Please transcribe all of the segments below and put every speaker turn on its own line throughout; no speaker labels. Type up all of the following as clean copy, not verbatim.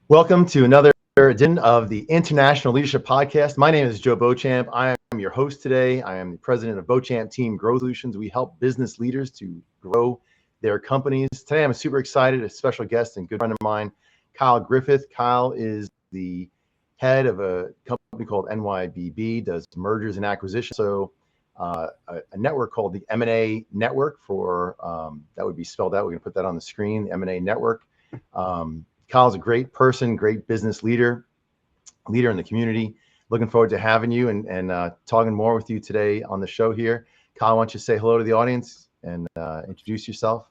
Welcome to another edition of the International Leadership Podcast. My name is Joe Beauchamp. I am your host today. I am the president of Beauchamp Team Growth Solutions. We help business leaders to grow their companies. Today, I'm super excited. A special guest and good friend of mine, Kyle Griffith. Kyle is the head of a company called NYBB, does mergers and acquisitions. So a network called the M&A Network for, that would be spelled out. We're going to put that on the screen, the M&A Network. Kyle's a great person, great business leader in the community. Looking forward to having you and talking more with you today on the show here. Kyle, why don't you say hello to the audience and introduce yourself?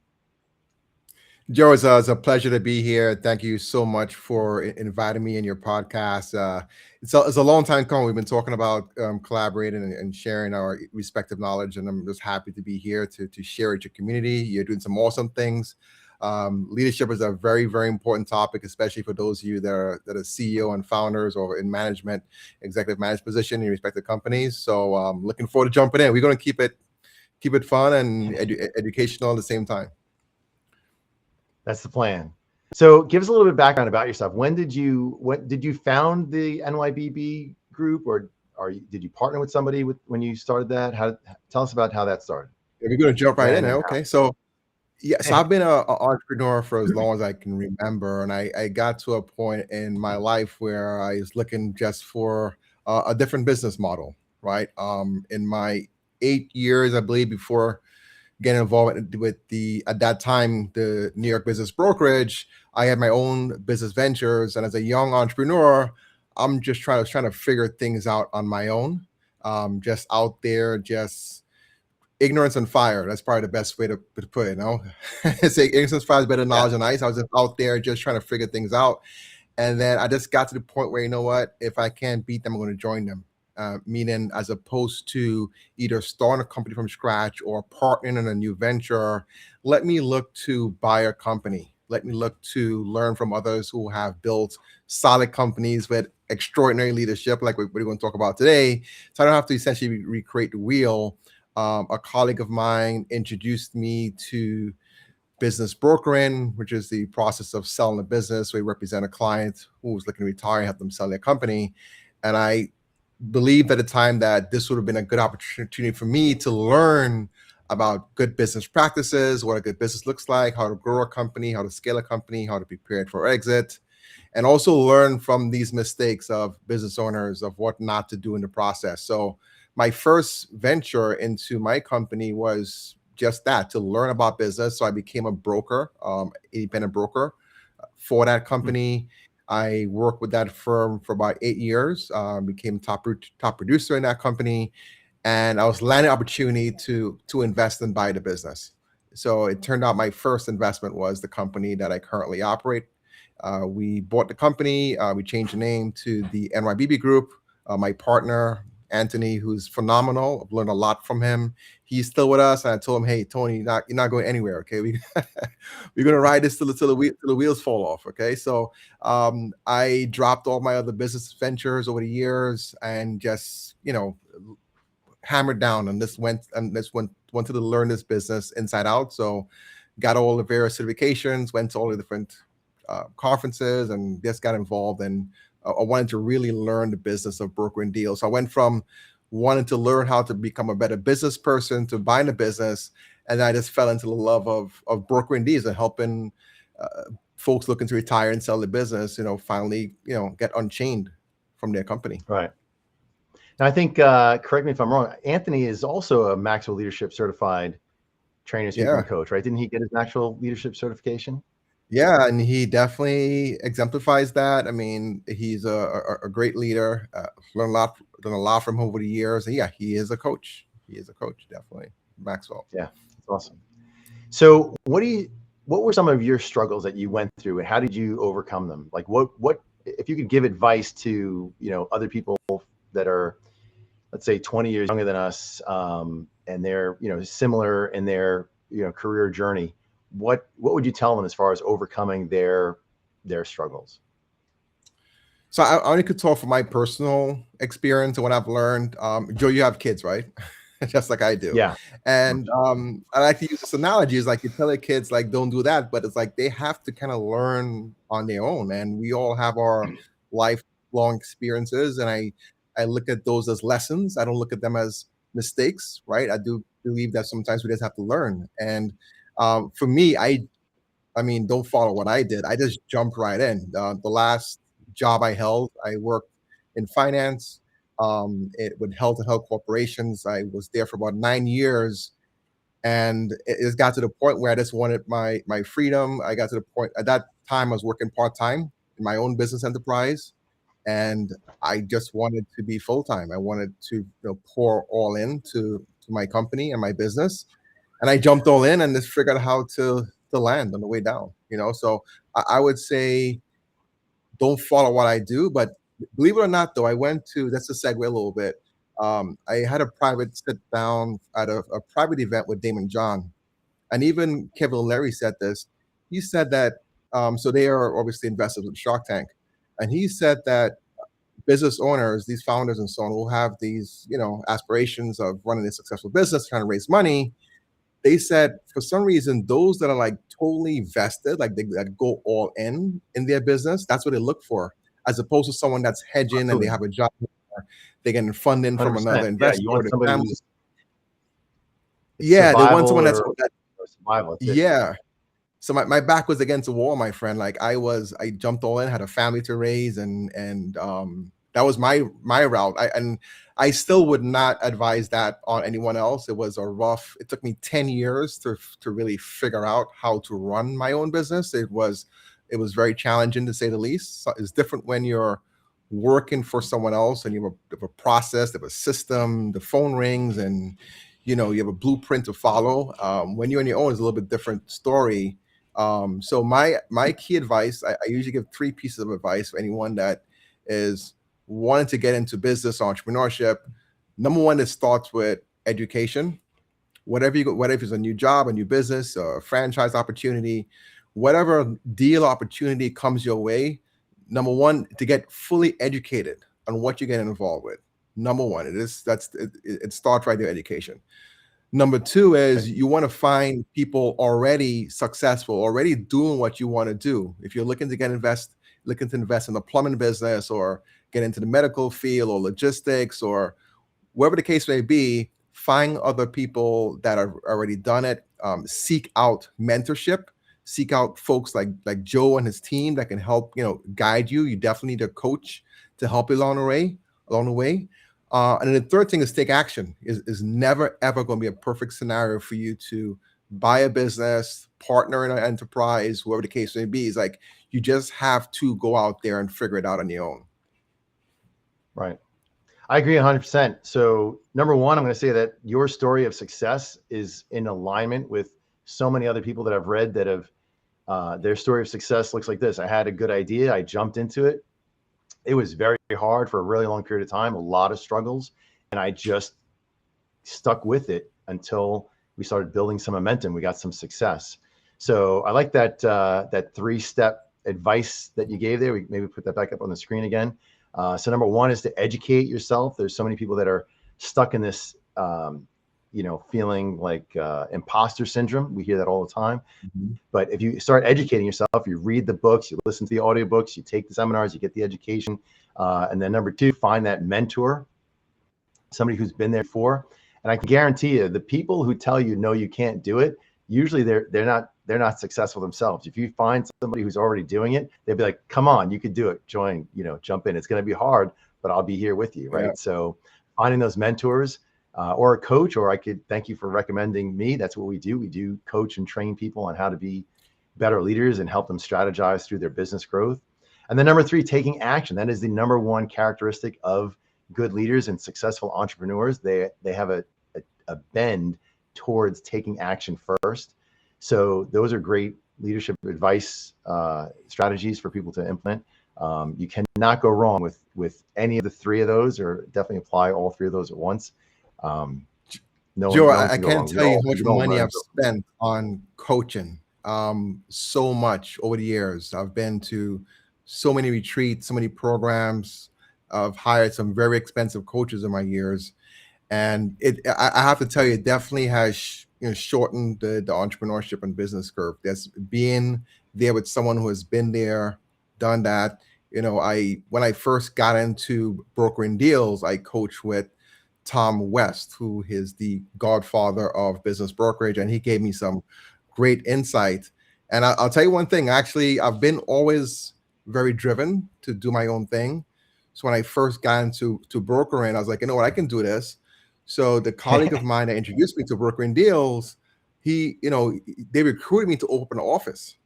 Joe, it's a pleasure to be here. Thank you so much for inviting me in your podcast. It's a long time coming. We've been talking about collaborating and sharing our respective knowledge, and I'm just happy to be here to share with your community. You're doing some awesome things. Leadership is a very, very important topic, especially for those of you that are CEO and founders or in management, executive management position in your respective companies. So looking forward to jumping in. We're going to keep it fun and educational at the same time.
That's the plan. So give us a little bit of background about yourself. When did you found the NYBB group, or did you partner with somebody when you started that? Tell us about how that started.
We're going to jump right in. Okay, so. Yeah, so I've been an entrepreneur for as long as I can remember, and I got to a point in my life where I was looking just for a different business model, right? In my 8 years, I believe, before getting involved with at that time, the New York Business Brokerage, I had my own business ventures, and as a young entrepreneur, I'm just trying to figure things out on my own, just out there, just ignorance and fire. That's probably the best way to put it. Say ignorance and fire is better than knowledge and ice. I was just out there just trying to figure things out. And then I just got to the point where, you know what, if I can't beat them, I'm going to join them. Meaning as opposed to either starting a company from scratch or partnering in a new venture, let me look to buy a company. Let me look to learn from others who have built solid companies with extraordinary leadership, like we're going to talk about today. So I don't have to essentially recreate the wheel. A colleague of mine introduced me to business brokering, which is the process of selling a business. We represent a client who was looking to retire and help them sell their company. And I believed at the time that this would have been a good opportunity for me to learn about good business practices, what a good business looks like, how to grow a company, how to scale a company, how to prepare for exit, and also learn from these mistakes of business owners of what not to do in the process. So my first venture into my company was just that, to learn about business. So I became a broker, independent broker for that company. I worked with that firm for about 8 years, became top producer in that company. And I was landing opportunity to invest and buy the business. So it turned out my first investment was the company that I currently operate. We bought the company. We changed the name to the NYBB Group. My partner, Anthony, who's phenomenal. I've learned a lot from him. He's still with us. And I told him, hey, Tony, you're not going anywhere. Okay. We're going to ride this till the wheels fall off. Okay. So I dropped all my other business ventures over the years and just, hammered down and went wanted to learn this business inside out. So got all the various certifications, went to all the different conferences and just got involved. And I wanted to really learn the business of brokering deals. So I went from wanting to learn how to become a better business person to buying a business. And I just fell into the love of brokering deals and helping folks looking to retire and sell the business, finally, get unchained from their company.
Right. And I think, correct me if I'm wrong, Anthony is also a Maxwell Leadership Certified trainer, speaker,
Yeah.
and coach, right? Didn't he get his actual leadership certification?
Yeah, and he definitely exemplifies that. I mean, he's a great leader. Learned a lot, done a lot from him over the years. And yeah, he is a coach. He is a coach, definitely. Maxwell.
Yeah, that's awesome. So what were some of your struggles that you went through, and how did you overcome them? Like what if you could give advice to, other people that are, let's say, 20 years younger than us, and they're, similar in their, career journey, what would you tell them as far as overcoming their struggles?
So I only could talk from my personal experience and what I've learned. Joe, you have kids, right? Just like I do.
Yeah.
And I like to use this analogy is like you tell your kids like don't do that, but it's like they have to kind of learn on their own. And we all have our lifelong experiences. And I look at those as lessons. I don't look at them as mistakes, right? I do believe that sometimes we just have to learn. And for me, I mean, don't follow what I did. I just jumped right in. The last job I held, I worked in finance. It with health and health corporations. I was there for about 9 years, and it got to the point where I just wanted my freedom. I got to the point at that time I was working part time in my own business enterprise, and I just wanted to be full time. I wanted to pour all in to my company and my business, and I jumped all in and just figured out how to land on the way down. So I would say don't follow what I do, but believe it or not, though, I went to that's a segue a little bit. I had a private sit down at a private event with Damon John, and even Kevin Larry said this. He said that so they are obviously investors with Shark Tank, and he said that business owners, these founders and so on, will have these aspirations of running a successful business, trying to raise money. They said for some reason those that are like totally vested, like that go all in their business, that's what they look for, as opposed to someone that's hedging and they
Absolutely.
have a job, or they're getting funding from
100%.
another
Yeah,
investor
you
or
want
the
somebody
family.
who's, it's
Yeah, they want
survival
someone
or survival. That's it.
yeah. So my back was against the wall, my friend. Like I jumped all in, had a family to raise, and that was my route. And I still would not advise that on anyone else. It took me 10 years to really figure out how to run my own business. It was very challenging to say the least. So it's different when you're working for someone else and you have a process, you have a system, the phone rings, and you have a blueprint to follow. When you're on your own, it's a little bit different story. So my key advice, I usually give 3 pieces of advice for anyone that is wanting to get into business entrepreneurship. Number one, it starts with education. Whatever if it's a new job, a new business, a franchise opportunity, whatever deal opportunity comes your way, number one, to get fully educated on what you're getting involved with. Number one, it starts right there, education. Number two
Right.
is you want to find people already successful, already doing what you want to do. If you're looking to invest in the plumbing business or get into the medical field or logistics or wherever the case may be, find other people that have already done it. Seek out mentorship. Seek out folks like Joe and his team that can help guide you. You definitely need a coach to help you along the way. And then the third thing is take action. Is never ever going to be a perfect scenario for you to buy a business, partner in an enterprise, whoever the case may be. Is like you just have to go out there and figure it out on your own.
Right. I agree 100%. So number one, I'm going to say that your story of success is in alignment with so many other people that I've read that have their story of success looks like this. I had a good idea. I jumped into it. It was very hard for a really long period of time, a lot of struggles, and I just stuck with it until we started building some momentum. We got some success. So I like that that 3-step advice that you gave there. We maybe put that back up on the screen again. So number one is to educate yourself. There's so many people that are stuck in this, feeling like imposter syndrome. We hear that all the time.
Mhm.
But if you start educating yourself, you read the books, you listen to the audiobooks, you take the seminars, you get the education. And then number two, find that mentor, somebody who's been there before. And I can guarantee you, the people who tell you no, you can't do it, usually they're not successful themselves. If you find somebody who's already doing it, they'll be like, come on, you could do it. Join, jump in. It's going to be hard, but I'll be here with you.
Yeah.
Right. So finding those mentors or a coach, or I could thank you for recommending me. That's what we do. We do coach and train people on how to be better leaders and help them strategize through their business growth. And then number 3, taking action. That is the number 1 characteristic of good leaders and successful entrepreneurs. They have a bend towards taking action first. So those are great leadership advice strategies for people to implement. You cannot go wrong with any of the 3 of those, or definitely apply all 3 of those at once.
Joe, I can't tell you how much money I've spent on coaching. So much over the years. I've been to so many retreats, so many programs. I've hired some very expensive coaches in my years, and I have to tell you, it definitely has shortened the entrepreneurship and business curve. That's being there with someone who has been there, done that. When I first got into brokering deals, I coached with Tom West, who is the godfather of business brokerage, and he gave me some great insight. And I'll tell you one thing, actually, I've been always very driven to do my own thing. So when I first got into brokering, I was like, you know what, I can do this. So the colleague of mine that introduced me to brokering deals, they recruited me to open an office.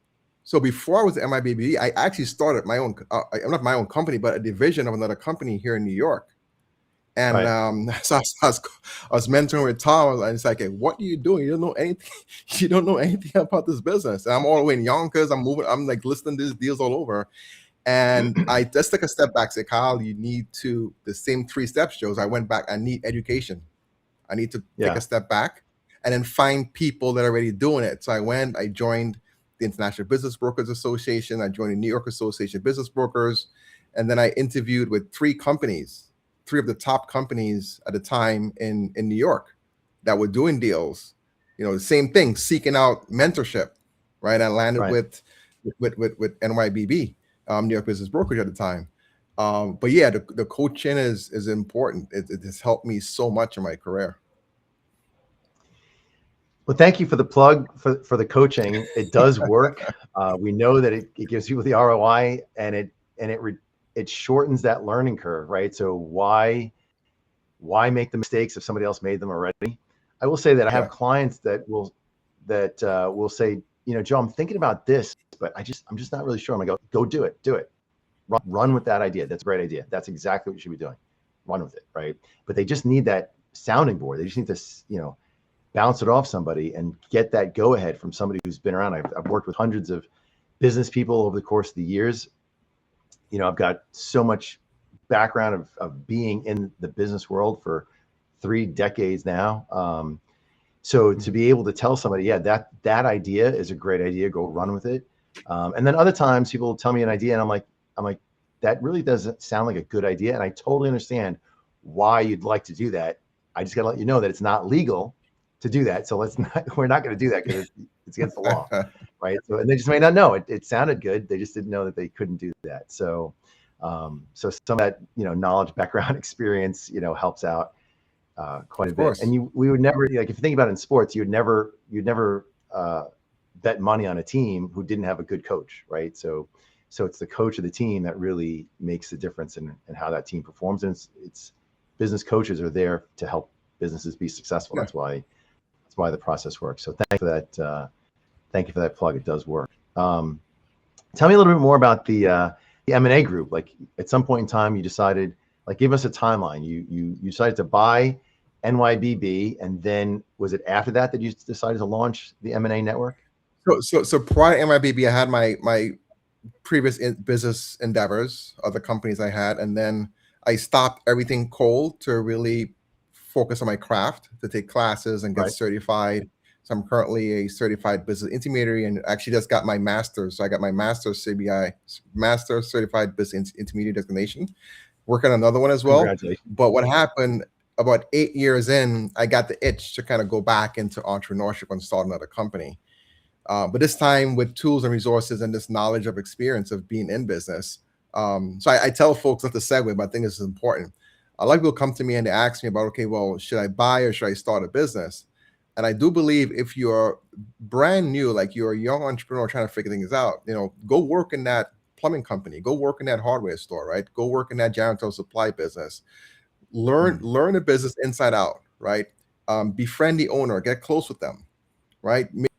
So before I was at MIBB, I actually started my own, not my own company, but a division of another company here in New York. And right. So I was mentoring with Tom, and it's like, hey, what are you doing? You don't know anything. You don't know anything about this business. And I'm all the way in Yonkers. I'm like listing these deals all over. And I just took a step back, said, Kyle, you need to, the same 3 steps, Joe. I went back, I need education. I need to take a step back and then find people that are already doing it. So I joined the International Business Brokers Association. I joined the New York Association of Business Brokers. And then I interviewed with 3 companies, 3 of the top companies at the time in New York that were doing deals, the same thing, seeking out mentorship, right? I landed with NYBB, New York Business Brokerage at the time. But yeah, the coaching is important. It has helped me so much in my career.
Well, thank you for the plug for the coaching. It does work. We know that it gives people the ROI, and it shortens that learning curve, right? So why make the mistakes if somebody else made them already? I will say that I have clients that will say, Joe, I'm thinking about this, but I'm just not really sure. I'm gonna go do it. Run with that idea. That's a great idea. That's exactly what you should be doing. Run with it, right? But they just need that sounding board. They just need to, bounce it off somebody and get that go ahead from somebody who's been around. I've worked with hundreds of business people over the course of the years. I've got so much background of being in the business world for 3 decades now. So to be able to tell somebody, that idea is a great idea, go run with it. And then other times people will tell me an idea and I'm like, that really doesn't sound like a good idea. And I totally understand why you'd like to do that. I just got to let you know that it's not legal to do that. So we're not going to do that because it's against the law. Right. So, and they just may not know it sounded good. They just didn't know that they couldn't do that. So, so some of that, knowledge, background, experience, helps out quite a bit. And we would never, like, if you think about it in sports, you'd never bet money on a team who didn't have a good coach. Right. So it's the coach of the team that really makes the difference in how that team performs. And it's business coaches are there to help businesses be successful. That's why the process works. So thank you for that. Thank you for that plug. It does work. Tell me a little bit more about the M&A group. Like, at some point in time, you decided, like, give us a timeline. You decided to buy NYBB, and then was it after that you decided to launch the M&A network?
So prior to NYBB, I had my previous business endeavors, other companies I had, and then I stopped everything cold to really focus on my craft, to take classes and get certified. So I'm currently a certified business intermediary, and actually just got my master's. So I got my master's CBI, Master Certified Business Intermediary designation. Working on another one as well. But what happened about 8 years in, I got the itch to kind of go back into entrepreneurship and start another company. But this time with tools and resources and this knowledge of experience of being in business. So I tell folks not to segue, but I think this is important. A lot of people come to me and they ask me about, okay, well, should I buy or should I start a business? And I do believe if you're brand new, like you're a young entrepreneur trying to figure things out, go work in that plumbing company, go work in that hardware store, right? Go work in that janitorial supply business. learn the business inside out, right? Befriend the owner, get close with them, right? Make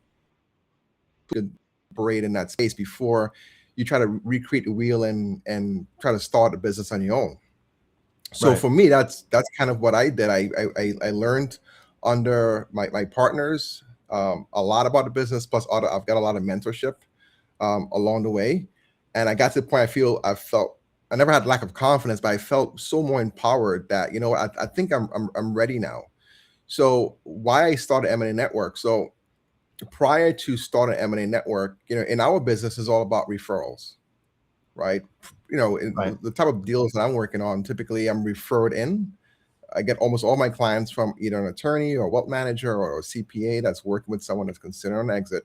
you operate in that space before you try to recreate the wheel and try to start a business on your own. So
Right.
for me, that's kind of what I did. I learned under my partners a lot about the business. Plus, I've got a lot of mentorship along the way, and I got to the point I felt I never had lack of confidence, but I felt so more empowered that I think I'm ready now. So why I started M&A Network? So prior to starting M&A Network, in our business is all about referrals, right?
Right.
The type of deals that I'm working on, typically I'm referred in. I get almost all my clients from either an attorney or wealth manager or a CPA that's working with someone that's considering an exit,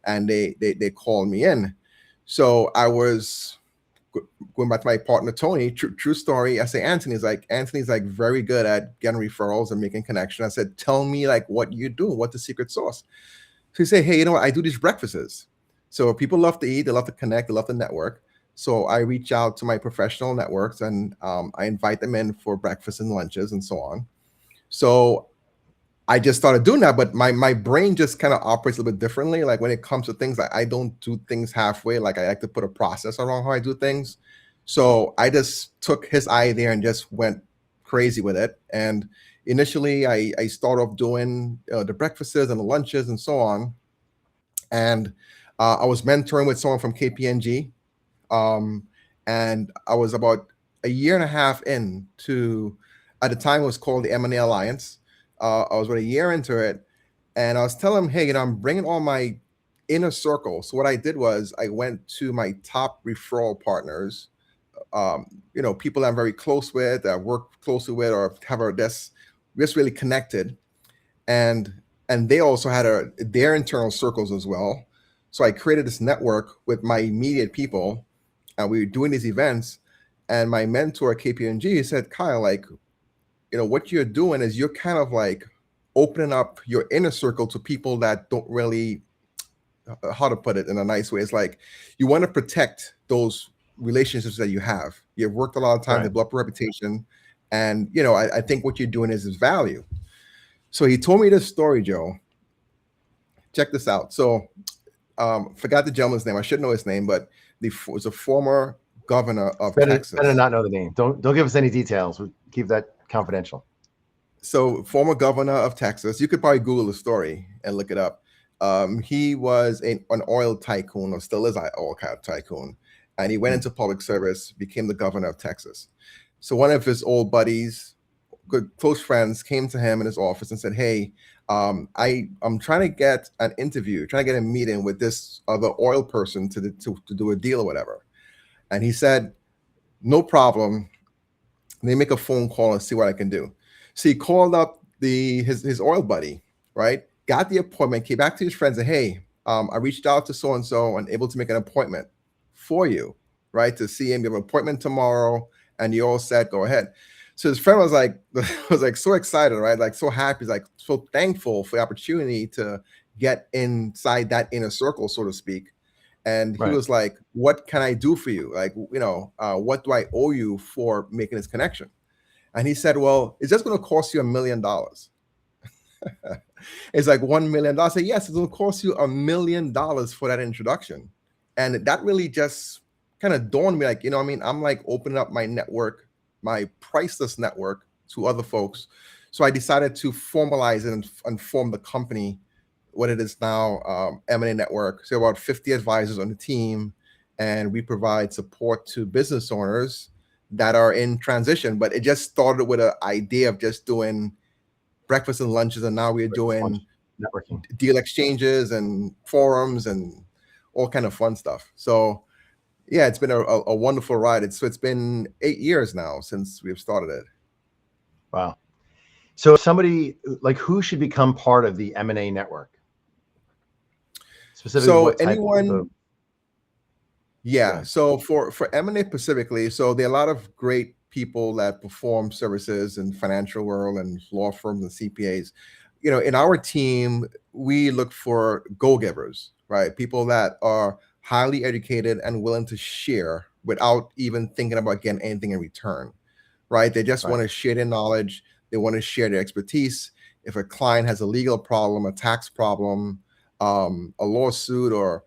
and they call me in. So I was going back to my partner Tony. True story. I say Anthony's like very good at getting referrals and making connections. I said, tell me like what you do, what's the secret sauce. So he said, hey, you know what? I do these breakfasts. So people love to eat, they love to connect, they love to network. So I reach out to my professional networks and I invite them in for breakfast and lunches and so on. So I just started doing that, but my brain just kind of operates a little bit differently. Like when it comes to things, I don't do things halfway. Like I like to put a process around how I do things. So I just took his idea and just went crazy with it. And initially, I started off doing the breakfasts and the lunches and so on. And I was mentoring with someone from KPNG, um, and I was about a year and a half in to, at the time it was called the M&A Alliance. I was about a year into it, and I was telling him, hey, I'm bringing all my inner circle. So what I did was I went to my top referral partners, people I'm very close with, that I work closely with, or have our desks just really connected, and they also had their internal circles as well. So I created this network with my immediate people, and we were doing these events. And my mentor at KPMG said, Kyle, like, what you're doing is you're kind of like opening up your inner circle to people that don't really, how to put it in a nice way. It's like you want to protect those relationships that you have. You've worked a lot of time,
Right.
develop a reputation. And, I think what you're doing is value. So he told me this story, Joe. Check this out. So forgot the gentleman's name. I should know his name, but was a former governor of
Better
Texas.
not know the name. Don't give us any details. We keep that confidential.
So former governor of Texas. You could probably Google the story and look it up. He was an oil tycoon, or still is an oil tycoon, and he went into public service, became the governor of Texas. So one of his old buddies, good close friends, came to him in his office and said, "Hey, I'm trying to get an interview, trying to get a meeting with this other oil person to do a deal or whatever." And he said, "No problem. They make a phone call and see what I can do." So he called up his oil buddy, right? Got the appointment, came back to his friends and, "Hey, I reached out to so and so and able to make an appointment for you, right? To see him. You have an appointment tomorrow, and you all said go ahead." So his friend was like was like so excited, right? Like so happy, he's like so thankful for the opportunity to get inside that inner circle, so to speak. And he
Right.
was like, "What can I do for you? Like, what do I owe you for making this connection?" And he said, "Well, it's just going to cost you $1 million." It's like $1 million. I said, "Yes, it's going to cost you $1 million for that introduction." And that really just kind of dawned me, like, I mean, I'm like opening up my network, my priceless network, to other folks. So I decided to formalize it and form the company, what it is now, M&A Network. So about 50 advisors on the team, and we provide support to business owners that are in transition. But it just started with an idea of just doing breakfast and lunches, and now we're doing
Networking.
deal exchanges and forums and all kind of fun stuff. So yeah, it's been a wonderful ride. It's been 8 years now since we've started it.
Wow. So somebody like who should become part of the M&A network? Specifically,
So
what type of?
anyone,
Go
yeah.
ahead.
So for M&A specifically, so there are a lot of great people that perform services in financial world and law firms and CPAs. In our team, we look for go-givers, right? People that are highly educated and willing to share without even thinking about getting anything in return, right? They just
Right.
want to share their knowledge. They want to share their expertise. If a client has a legal problem, a tax problem, a lawsuit, or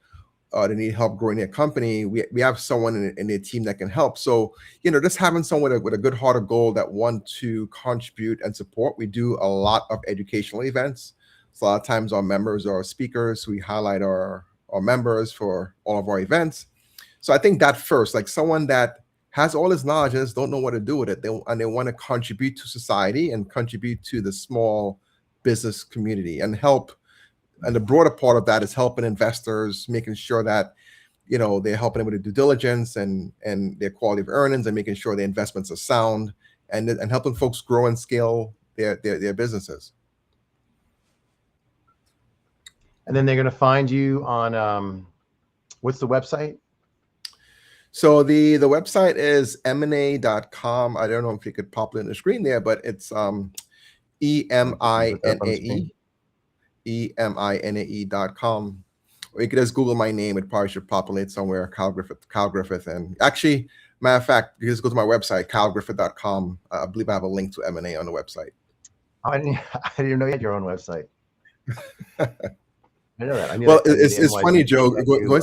they need help growing their company, we have someone in their team that can help. So, just having someone with a good heart of gold that want to contribute and support. We do a lot of educational events. So a lot of times our members are speakers. We highlight our members for all of our events. So I think that first, like someone that has all this knowledge and just don't know what to do with it, they want to contribute to society and contribute to the small business community and help. And the broader part of that is helping investors, making sure that they're helping them with the due diligence and their quality of earnings, and making sure their investments are sound, and helping folks grow and scale their businesses.
And then they're going to find you on what's the website?
So the website is emanae.com. I don't know if you could pop it in the screen there, but it's EMINAE.com. Or you could just Google my name. It probably should populate somewhere, Cal Griffith. And actually, matter of fact, you just go to my website, calgriffith.com. I believe I have a link to M&A on the website.
I didn't even know you had your own website. I know that.
Well, it's funny, Joe.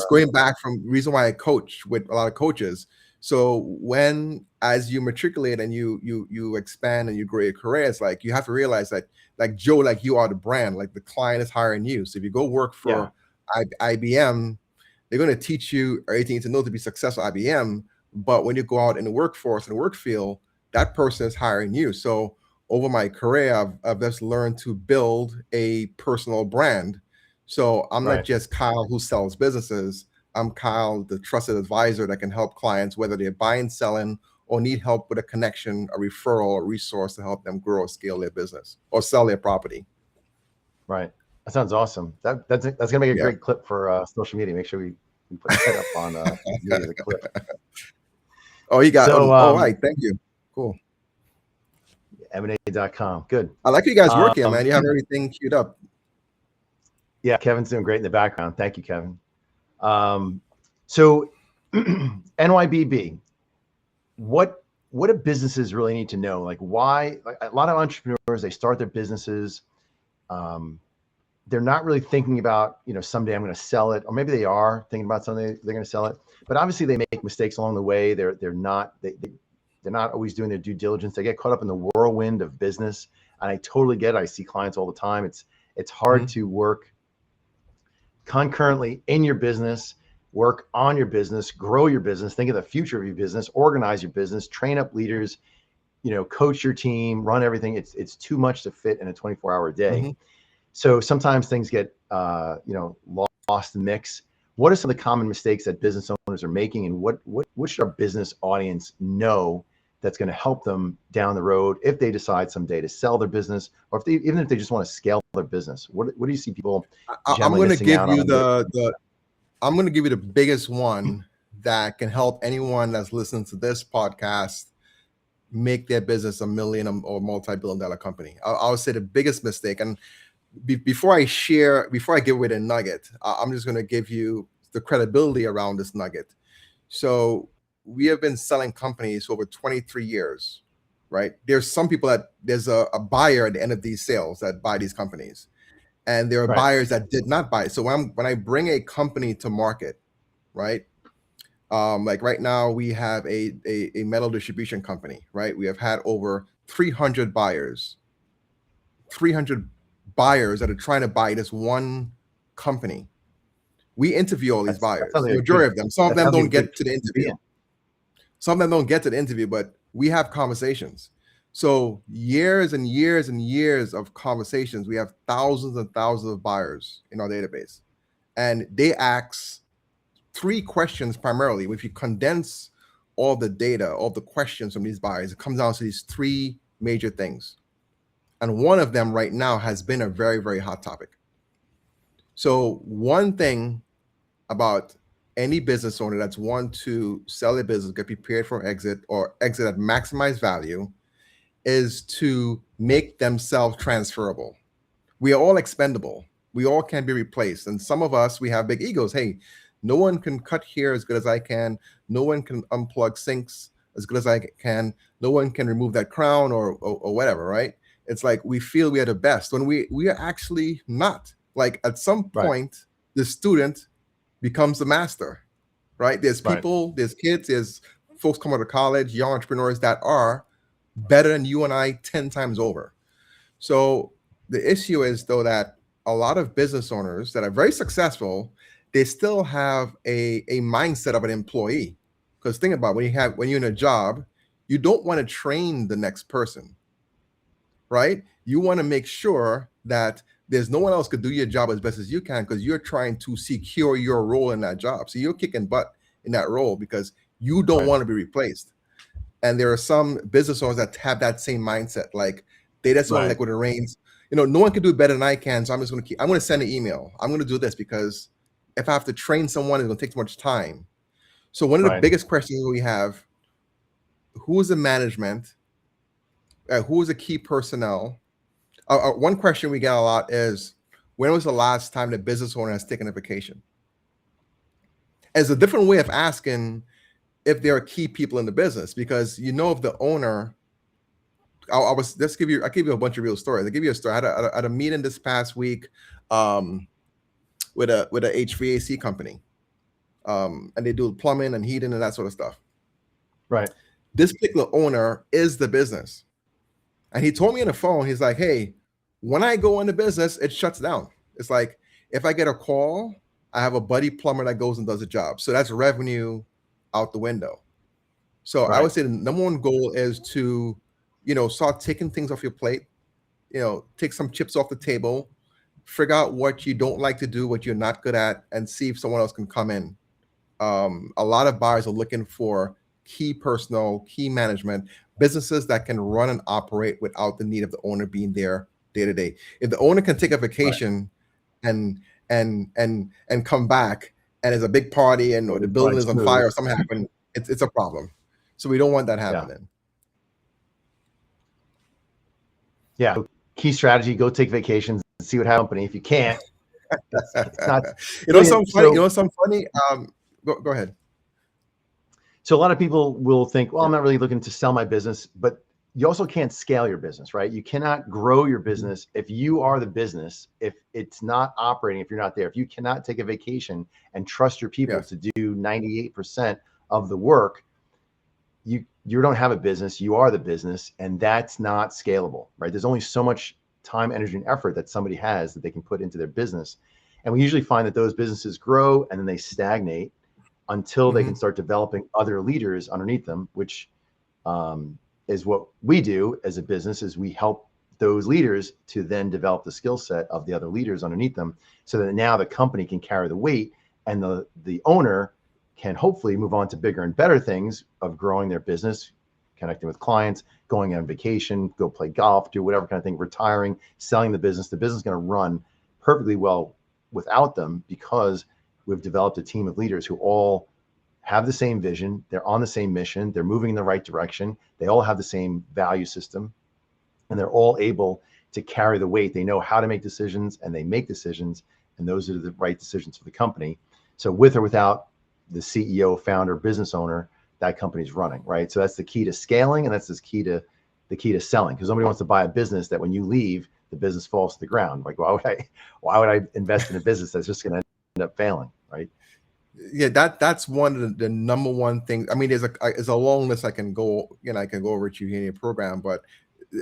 Going back from reason why I coach with a lot of coaches. So as you matriculate and you expand and you grow your career, it's like you have to realize that, like Joe, like you are the brand, like the client is hiring you. So if you go work for IBM, they're going to teach you everything you need to know to be successful at IBM. But when you go out in the workforce and the work field, that person is hiring you. So over my career, I've just learned to build a personal brand. So I'm not just Kyle who sells businesses. I'm Kyle, the trusted advisor that can help clients, whether they're buying, selling, or need help with a connection, a referral, a resource to help them grow or scale their business or sell their property.
Right. That sounds awesome. That's gonna make a great clip for social media. Make sure we put that up on media, the clip.
Oh, you got all right. Thank you. Cool.
M&A.com. Good.
I like you guys working, man. You have everything queued up.
Yeah, Kevin's doing great in the background. Thank you, Kevin. So NYBB, what do businesses really need to know? Like why, like a lot of entrepreneurs, they start their businesses. They're not really thinking about, someday I'm going to sell it, or maybe they are thinking about someday they're going to sell it, but obviously they make mistakes along the way. They're not always doing their due diligence. They get caught up in the whirlwind of business. And I totally get it. I see clients all the time. It's hard to work concurrently in your business, work on your business, grow your business, think of the future of your business, organize your business, train up leaders, coach your team, run everything. It's too much to fit in a 24-hour day. So sometimes things get, lost in the mix. What are some of the common mistakes that business owners are making, and what should our business audience know that's going to help them down the road if they decide someday to sell their business, or even if they just want to scale their business? What do you see people?
I'm going to give you I'm going to give you the biggest one that can help anyone that's listening to this podcast make their business $1 million or multi-billion-dollar company. I'll say the biggest mistake. And before I give away the nugget, I'm just going to give you the credibility around this nugget. So we have been selling companies for over 23 years, right? There's some people there's a buyer at the end of these sales that buy these companies, and there are buyers that did not buy. So when I bring a company to market, right? Like right now we have a metal distribution company, right? We have had over 300 buyers that are trying to buy this one company. We interview all these buyers, the majority of them. Some of them don't get to the interview. Some of them don't get to the interview, but we have conversations. So years and years and years of conversations. We have thousands and thousands of buyers in our database. And they ask 3 questions primarily. If you condense all the data, all the questions from these buyers, it comes down to these 3 major things. And one of them right now has been a very, very hot topic. So one thing about any business owner that's want to sell their business, get prepared for exit or exit at maximized value, is to make themselves transferable. We are all expendable. We all can be replaced. And some of us, we have big egos. Hey, no one can cut here as good as I can. No one can unplug sinks. as good as I can. No one can remove that crown or whatever, right? It's like we feel we are the best when we are actually not. Like at some
Right.
point, the student becomes the master, right? There's
Right.
people, there's kids, there's folks coming to college, young entrepreneurs that are better than you and I 10 times over. So the issue is though that a lot of business owners that are very successful, they still have a mindset of an employee. Because think about it, when you're in a job, you don't want to train the next person, right? You want to make sure that there's no one else could do your job as best as you can because you're trying to secure your role in that job. So you're kicking butt in that role because you don't
Right.
want to be replaced. And there are some business owners that have that same mindset. Like they just want to
Right.
like with the reins. No one can do it better than I can. So I'm going to send an email. I'm going to do this because if I have to train someone, it's going to take too much time. So one of the
Right.
biggest questions we have, who is the management? Who is the key personnel? One question we get a lot is, when was the last time the business owner has taken a vacation? As a different way of asking if there are key people in the business, because if the owner, I give you a bunch of real stories. I'll give you a story. I had a meeting this past week with a HVAC company, and they do plumbing and heating and that sort of stuff.
Right.
This particular owner is the business, and he told me on the phone, he's like, "Hey, when I go into business, it shuts down. It's like if I get a call, I have a buddy plumber that goes and does a job. So that's revenue out the window." So I would say the number one goal is to, start taking things off your plate, take some chips off the table, figure out what you don't like to do, what you're not good at, and see if someone else can come in. A lot of buyers are looking for key personnel, key management, businesses that can run and operate without the need of the owner being there day to day. If the owner can take a vacation and come back and there's a big party and or the building is on fire or something happened, it's a problem. So we don't want that happening.
Yeah. Key strategy: go take vacations and see what happens. Company. If you can't, it's not.
Something funny. Go ahead.
So a lot of people will think, well, I'm not really looking to sell my business, but you also can't scale your business, right? You cannot grow your business if you are the business, if it's not operating, if you're not there, if you cannot take a vacation and trust your people to do 98% of the work, you don't have a business, you are the business, and that's not scalable, right? There's only so much time, energy, and effort that somebody has that they can put into their business. And we usually find that those businesses grow and then they stagnate until they can start developing other leaders underneath them, which is what we do as a business, is we help those leaders to then develop the skill set of the other leaders underneath them so that now the company can carry the weight and the owner can hopefully move on to bigger and better things of growing their business, connecting with clients, going on vacation, go play golf, do whatever kind of thing, retiring, selling the business. The business is going to run perfectly well without them because we've developed a team of leaders who all have the same vision. They're on the same mission. They're moving in the right direction. They all have the same value system, and they're all able to carry the weight. They know how to make decisions, and they make decisions, and those are the right decisions for the company. So with or without the CEO, founder, business owner, that company's running, right? So that's the key to scaling, and that's the key to selling, because nobody wants to buy a business that when you leave, the business falls to the ground. Like, why would I invest in a business that's just going to end up failing, right?
Yeah, that's one of the number one things. I mean, there's a long list I can go over to you in your program, but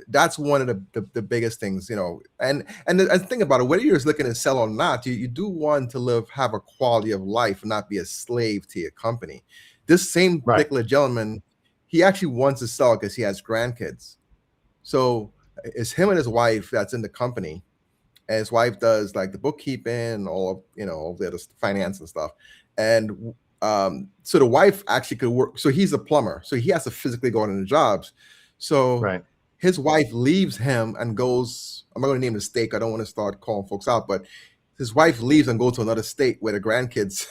that's one of the biggest things, and think about it, whether you're just looking to sell or not, you do want to have a quality of life and not be a slave to your company. This same particular gentleman, he actually wants to sell because he has grandkids. So it's him and his wife that's in the company, and his wife does like the bookkeeping, all the other finance and stuff. And so the wife actually could work. So he's a plumber, so he has to physically go into the jobs. So his wife leaves him and goes, I'm not going to name the state. I don't want to start calling folks out, but his wife leaves and goes to another state where the grandkids,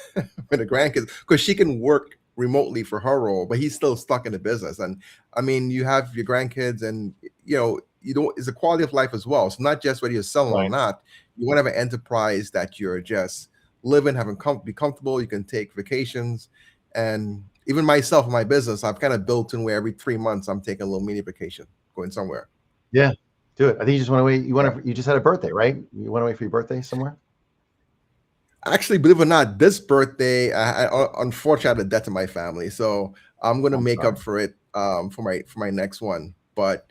because she can work remotely for her role, but he's still stuck in the business. And I mean, you have your grandkids, and it's a quality of life as well. It's not just whether you're selling or not. You want to have an enterprise that you're just living, be comfortable. You can take vacations, and even myself, my business, I've kind of built in where every 3 months I'm taking a little mini vacation, going somewhere.
Yeah, do it. I think you just went away.
Yeah.
You just had a birthday, right? You went away for your birthday somewhere?
Actually, believe it or not, this birthday, unfortunately, I had a death in my family, so I'm going to
I'm
make
sorry.
up for it for my next one. But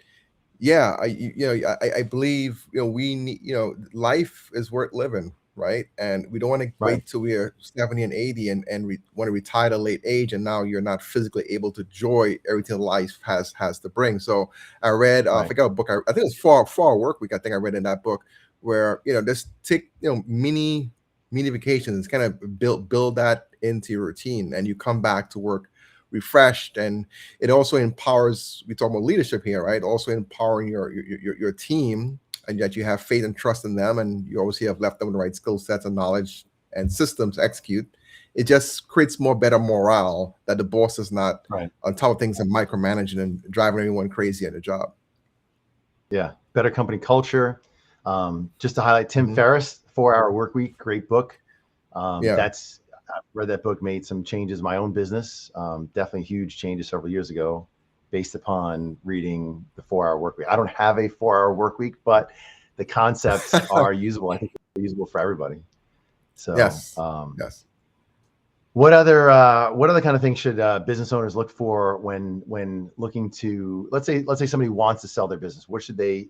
yeah, I believe we need life is worth living, right? And we don't want to
Right.
wait till we're 70 and 80 and we want to retire at a late age, and now you're not physically able to enjoy everything life has to bring. So I read, I
Right.
forgot a book. I think it was Far Work Week. I think I read in that book where just take mini vacations, kind of build that into your routine, and you come back to work refreshed. And it also empowers, we talk about leadership here, right? Also empowering your team, and that you have faith and trust in them, and you obviously have left them with the right skill sets and knowledge and systems to execute. It just creates better morale, that the boss is not
Right.
on top of things and micromanaging and driving everyone crazy at a job.
Yeah. Better company culture. Just to highlight Tim Ferriss, 4 Hour Work Week, great book.
Yeah.
I read that book, made some changes in my own business. Definitely huge changes several years ago based upon reading the 4 Hour Work Week. I don't have a 4 Hour Work Week, but the concepts are usable. I think they're usable for everybody. So,
Yes. Yes.
what other kind of things should business owners look for when looking to, let's say somebody wants to sell their business? What should they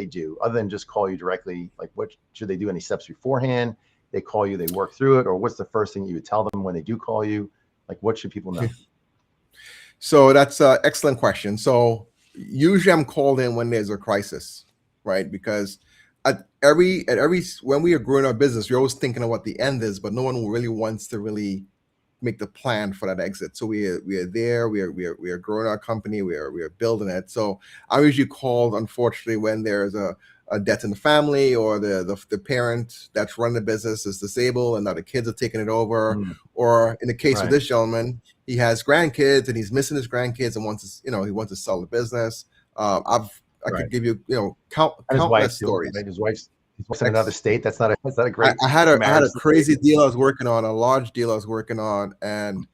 do other than just call you directly? Like, what should they do? Any steps beforehand? They call you, they work through it, or what's the first thing you would tell them when they do call you? Like, what should people know?
So that's an excellent question. So usually I'm called in when there's a crisis, right? Because when we are growing our business, we're always thinking of what the end is, but no one really wants to really make the plan for that exit. So we are there, we are growing our company, we are building it. So I'm usually called, unfortunately, when there's a death in the family, or the parent that's running the business is disabled and now the kids are taking it over. Or in the case of
Right.
this gentleman, he has grandkids and he's missing his grandkids and wants to, he wants to sell the business. I
Right.
could give you,
And his wife
countless
too.
stories.
Right? His wife's in another state. That's not a
I,
great
I had a I had
marriage
a
situation.
crazy deal I was working on, a large deal I was working on, and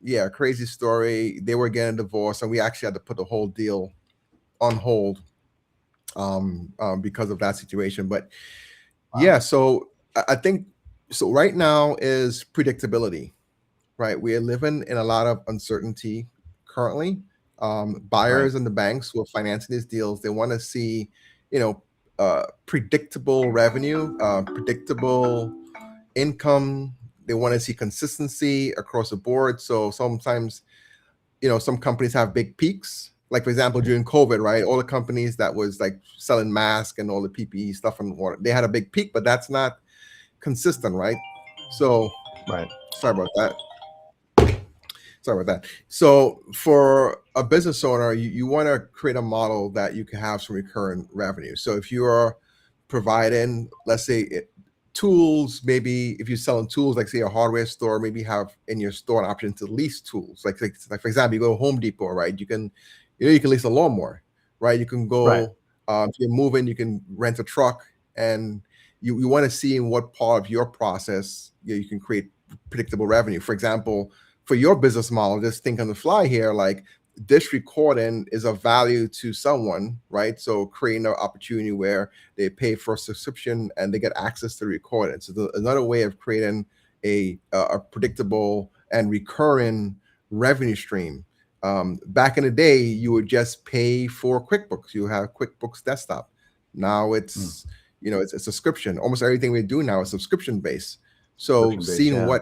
yeah, crazy story. They were getting divorced, and we actually had to put the whole deal on hold because of that situation. But
Wow.
yeah, so I think so. Right now is predictability, right? We are living in a lot of uncertainty currently.
Right.
Buyers and the banks who are financing these deals, they want to see, you know, predictable revenue, predictable income. They want to see consistency across the board. So sometimes, some companies have big peaks. Like for example, during COVID, right? All the companies that was like selling masks and all the PPE stuff and water, they had a big peak, but that's not consistent, right? So
Right.
sorry about that. Sorry about that. So for a business owner, you want to create a model that you can have some recurring revenue. So if you are providing, let's say, tools, maybe if you're selling tools, like say a hardware store, maybe have in your store an option to lease tools. Like for example, you go to Home Depot, right? You can lease a lawnmower, right? You can
Right.
go if you're moving, you can rent a truck, and you want to see in what part of your process you can create predictable revenue. For example, for your business model, just think on the fly here, like this recording is of value to someone, right? So creating an opportunity where they pay for a subscription and they get access to the recording. So another way of creating a predictable and recurring revenue stream. Back in the day, you would just pay for QuickBooks. You have QuickBooks Desktop. Now it's it's a subscription. Almost everything we do now is subscription based. So
Subscription based.
seeing
Yeah.
what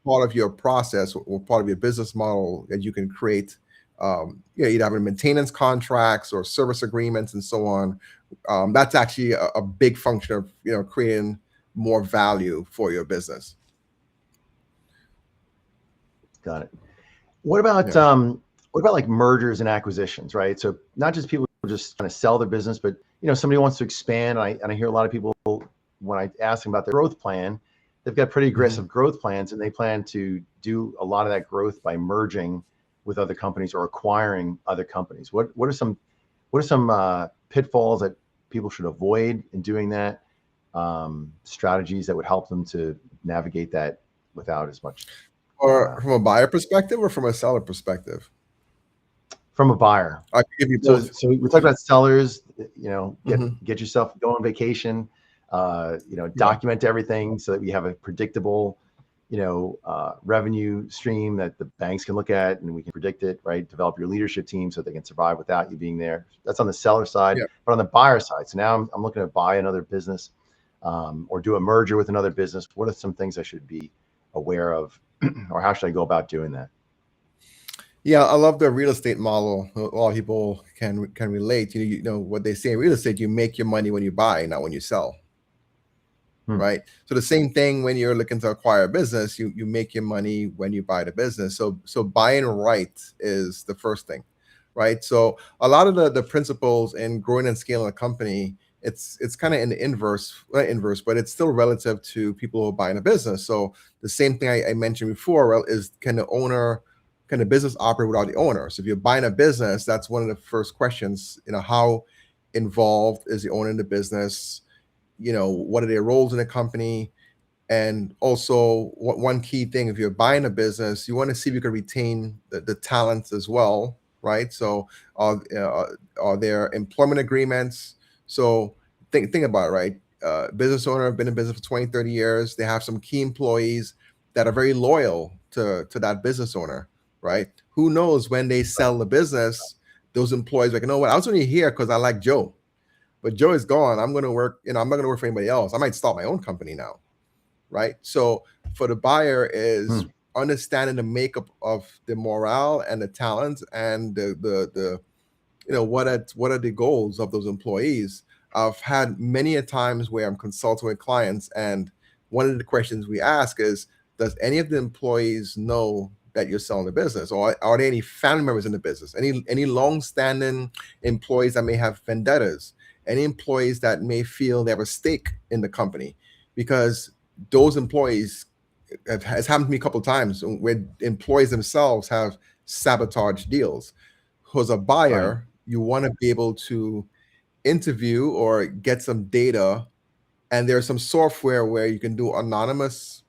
part of your process or part of your business model that you can create, you'd have maintenance contracts or service agreements and so on. That's actually a big function of creating more value for your business.
Got it. What about
Yeah.
like mergers and acquisitions, right? So not just people just trying to sell their business, but somebody wants to expand. And I hear a lot of people, when I ask them about their growth plan, they've got pretty aggressive growth plans, and they plan to do a lot of that growth by merging with other companies or acquiring other companies. What are some pitfalls that people should avoid in doing that? Strategies that would help them to navigate that without as much
Or from a buyer perspective or from a seller perspective?
From a buyer.
I can give you
So,
both.
so we talk about sellers.
Hmm.
Get yourself go on vacation.
Yeah.
Document everything so that we have a predictable, revenue stream that the banks can look at and we can predict it. Right. Develop your leadership team so they can survive without you being there. That's on the seller side.
Yeah.
But on the buyer side, so now I'm looking to buy another business, or do a merger with another business. What are some things I should be aware of, or how should I go about doing that?
Yeah, I love the real estate model. A lot of people can relate. You know what they say in real estate: you make your money when you buy, not when you sell.
Hmm.
Right. So the same thing when you're looking to acquire a business, you make your money when you buy the business. So buying right is the first thing, right? So a lot of the principles in growing and scaling a company, it's kind of in the inverse, not inverse, but it's still relative to people who are buying a business. So the same thing I mentioned before, well, is can the business operate without the owner? So if you're buying a business, that's one of the first questions. How involved is the owner in the business? What are their roles in the company? And also, one key thing, if you're buying a business, you want to see if you can retain the talents as well, right? So are there employment agreements? So think about it, right? Business owner have been in business for 20, 30 years. They have some key employees that are very loyal to that business owner, right? Who knows, when they sell the business, those employees are like, you know what, I was only here because I like Joe, but Joe is gone. I'm going to work, I'm not going to work for anybody else. I might start my own company now, right? So for the buyer is
Hmm.
understanding the makeup of the morale and the talent and the what are the goals of those employees. I've had many a times where I'm consulting with clients, and one of the questions we ask is, does any of the employees know that you're selling the business, or are there any family members in the business, any long-standing employees that may have vendettas, any employees that may feel they have a stake in the company? Because those employees has happened to me a couple of times where employees themselves have sabotaged deals. As a
Right.
buyer, you want to be able to interview or get some data, and there's some software where you can do anonymous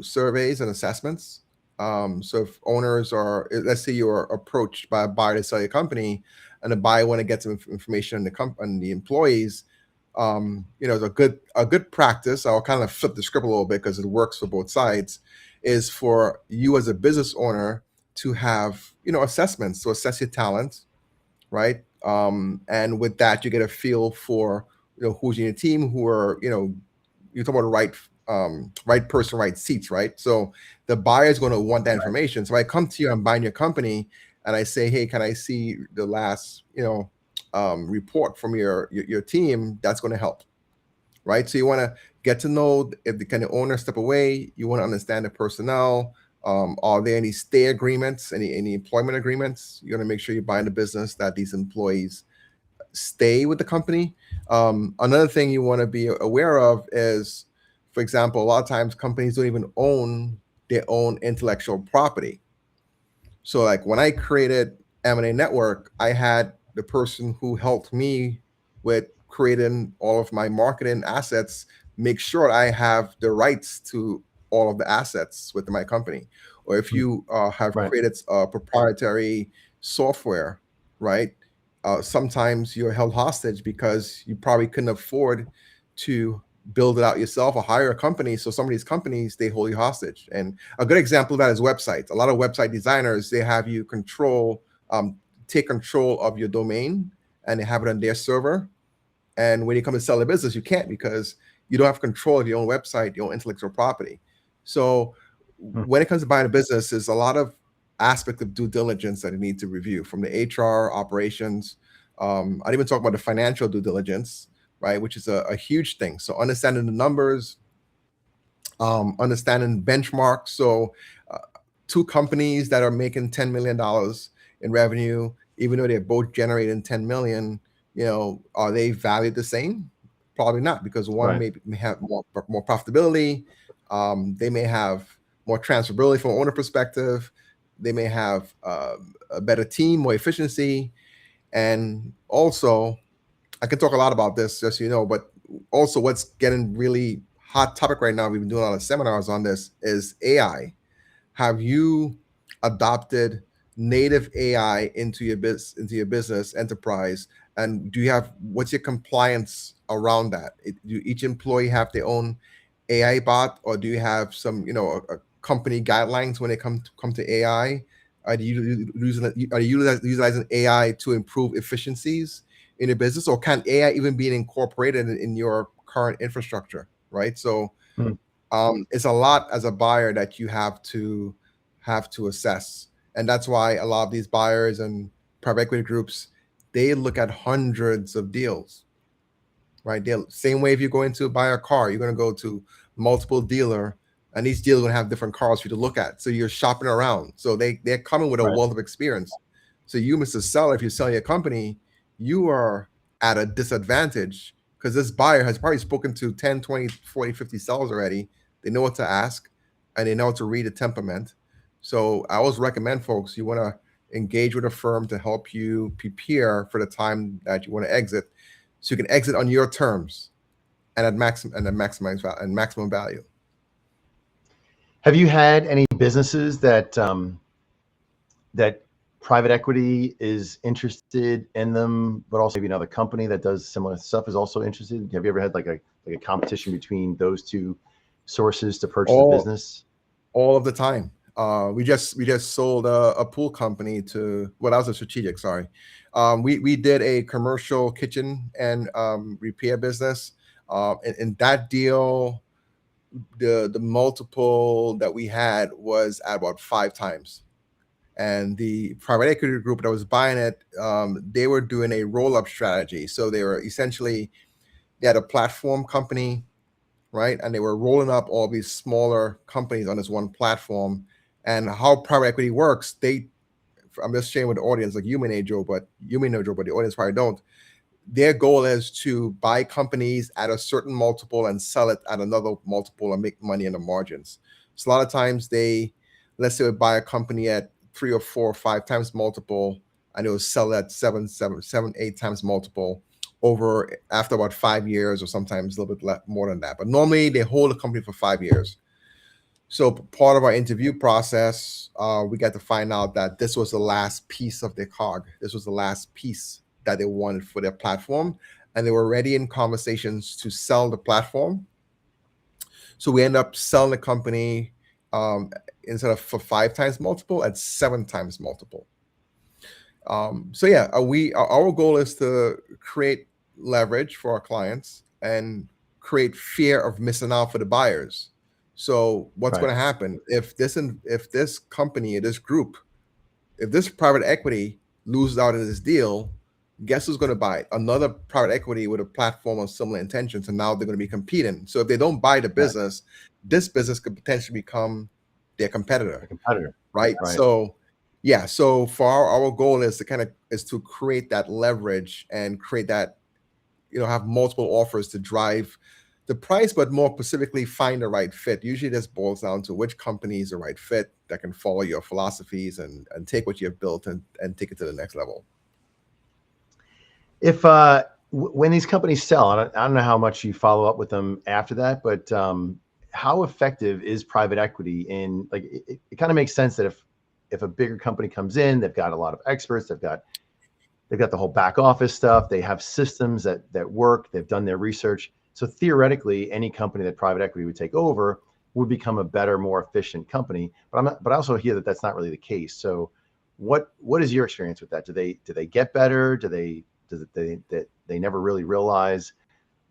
surveys and assessments. So if owners are, let's say you're approached by a buyer to sell your company, and the buyer want to get some information on on the employees, it's a good practice. I'll kind of flip the script a little bit because it works for both sides. Is for you as a business owner to have assessments to assess your talent, right? And with that, you get a feel for who's in your team, who are you're talking about the right person, right seats, right? So the buyer is going to want that information. So I come to you, I'm buying your company, and I say, hey, can I see the last report from your team? That's going to help, right? So you want to get to know if the owner step away. You want to understand the personnel. Are there any stay agreements, any employment agreements? You're going to make sure you're buying the business that these employees stay with the company. Another thing you want to be aware of is, for example, a lot of times companies don't even own their own intellectual property. So like when I created M&A Network, I had the person who helped me with creating all of my marketing assets make sure I have the rights to all of the assets within my company. Or if
Hmm.
you have
Right.
created proprietary software, right? Sometimes you're held hostage because you probably couldn't afford to build it out yourself or hire a company. So some of these companies, they hold you hostage. And a good example of that is websites. A lot of website designers, they have you take control of your domain, and they have it on their server. And when you come to sell a business, you can't, because you don't have control of your own website, your own intellectual property. So
Hmm.
when it comes to buying a business, there's a lot of aspect of due diligence that you need to review, from the HR operations. I'd even talk about the financial due diligence, right, which is a huge thing. So understanding the numbers, understanding benchmarks. So uh, two companies that are making $10 million in revenue, even though they're both generating 10 million, are they valued the same? Probably not, because one
Right.
may have more profitability. They may have more transferability from an owner perspective. They may have a better team, more efficiency. And also, I can talk a lot about this, just so you know, but also what's getting really hot topic right now, we've been doing a lot of seminars on this, is AI. have you adopted native AI into your business enterprise? And do you have what's your compliance around that? Do each employee have their own AI bot, or do you have some, a company guidelines when it come to AI? Are you utilizing AI to improve efficiencies in your business, or can AI even be incorporated in your current infrastructure? Right. So
Hmm.
it's a lot as a buyer that you have to assess, and that's why a lot of these buyers and private equity groups, they look at hundreds of deals, right? Same way if you go into buy a car, you're going to go to multiple dealer, and these dealers are going to have different cars for you to look at. So you're shopping around. So they're coming with a
Right.
wealth of experience. So you, Mr. Seller, if you're selling a company, you are at a disadvantage because this buyer has probably spoken to 10, 20, 40, 50 sellers already. They know what to ask, and they know how to read a temperament. So I always recommend folks, you want to engage with a firm to help you prepare for the time that you want to exit, so you can exit on your terms and at maximum value.
Have you had any businesses that private equity is interested in them, but also maybe another company that does similar stuff is also interested? Have you ever had like a competition between those two sources to purchase a
all
business?
all of the time. We just sold a pool company to, well, that was a strategic, sorry. We did a commercial kitchen and repair business. In that deal, the multiple that we had was at about 5 times. And the private equity group that was buying it, they were doing a roll-up strategy. So they had a platform company, right? And they were rolling up all these smaller companies on this one platform. And how private equity works, I'm just sharing with the audience, like you may know Joe, but the audience probably don't. Their goal is to buy companies at a certain multiple and sell it at another multiple and make money in the margins. So a lot of times let's say, would buy a company at 3 or 4 or 5 times multiple, and it will sell at 7, 8 times multiple over after about 5 years, or sometimes a little bit more than that. But normally they hold a company for 5 years. So part of our interview process, we got to find out that this was the last piece of their cog. This was the last piece that they wanted for their platform, and they were already in conversations to sell the platform. So we end up selling the company, instead of for 5 times multiple, at 7 times multiple. So yeah, our goal is to create leverage for our clients and create fear of missing out for the buyers. So what's
Right.
going to happen if this company, this group, if this private equity loses out in this deal? Guess who's going to buy it? Another private equity with a platform of similar intentions, and now they're going to be competing. So if they don't buy the
Right.
business, this business could potentially become their
A
competitor,
competitor.
right?
Right.
So yeah, so for our goal is to create that leverage and create that, have multiple offers to drive the price, but more specifically find the right fit. Usually this boils down to which company is the right fit that can follow your philosophies and take what you have built and take it to the next level.
If when these companies sell, I don't know how much you follow up with them after that, but how effective is private equity in, like, it kind of makes sense that if a bigger company comes in, they've got a lot of experts, they've got the whole back office stuff, they have systems that work, they've done their research. So theoretically, any company that private equity would take over would become a better, more efficient company. But I also hear that that's not really the case. So what is your experience with that? Do they get better? They never really realize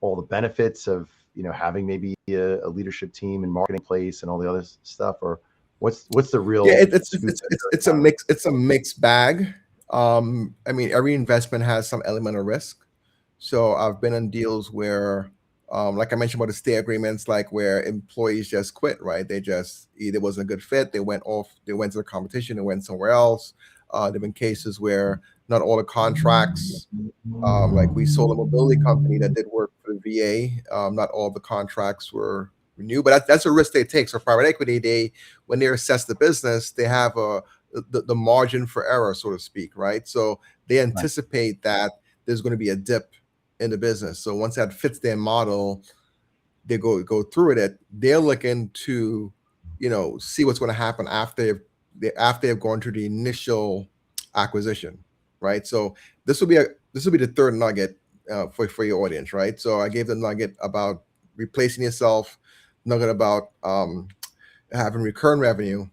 all the benefits of having maybe a leadership team and marketing place and all the other stuff? Or what's the
Yeah,
real
it's
scoop?
it's a mix. It's a mixed bag. I mean, every investment has some element of risk. So I've been in deals where, like I mentioned about the stay agreements, like where employees just quit, right? They just either wasn't a good fit, they went off, they went to the competition, they went somewhere else. There've been cases where not all the contracts, like we sold a mobility company that did work for the VA. Not all the contracts were renewed, but that's a risk they take. So private equity, when they assess the business, they have the margin for error, so to speak, right? So they
Right.
anticipate that there's going to be a dip in the business. So once that fits their model, they go through it. They're looking to, see what's going to happen after they've gone through the initial acquisition, right? So this will be the third nugget for your audience, right? So I gave the nugget about replacing yourself, nugget about having recurring revenue.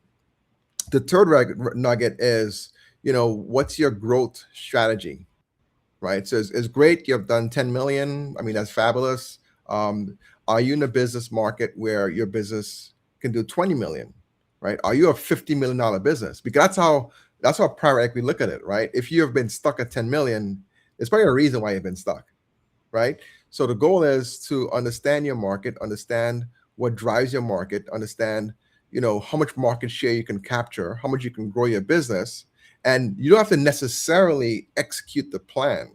The third nugget is, what's your growth strategy, right? So it's great you have done 10 million. I mean, that's fabulous. Are you in a business market where your business can do 20 million, right? Are you a $50 million business? Because that's how private equity look at it, right? If you have been stuck at 10 million, there's probably a reason why you've been stuck, right? So the goal is to understand your market, understand what drives your market, understand, how much market share you can capture, how much you can grow your business. And you don't have to necessarily execute the plan.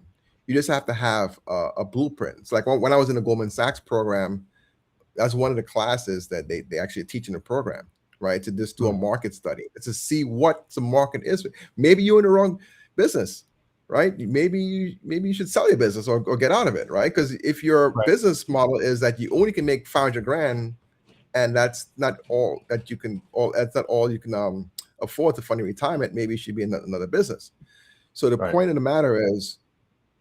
You just have to have a blueprint. It's like when I was in the Goldman Sachs program, that's one of the classes that they actually teach in the program, right? To just do a market study, to see what the market is. Maybe you're in the wrong business, right? Maybe you should sell your business or get out of it, right? Because if your business model is that you only can make 500 grand, and that's not all you can afford to fund your retirement, maybe you should be in another business. So the point of the matter is,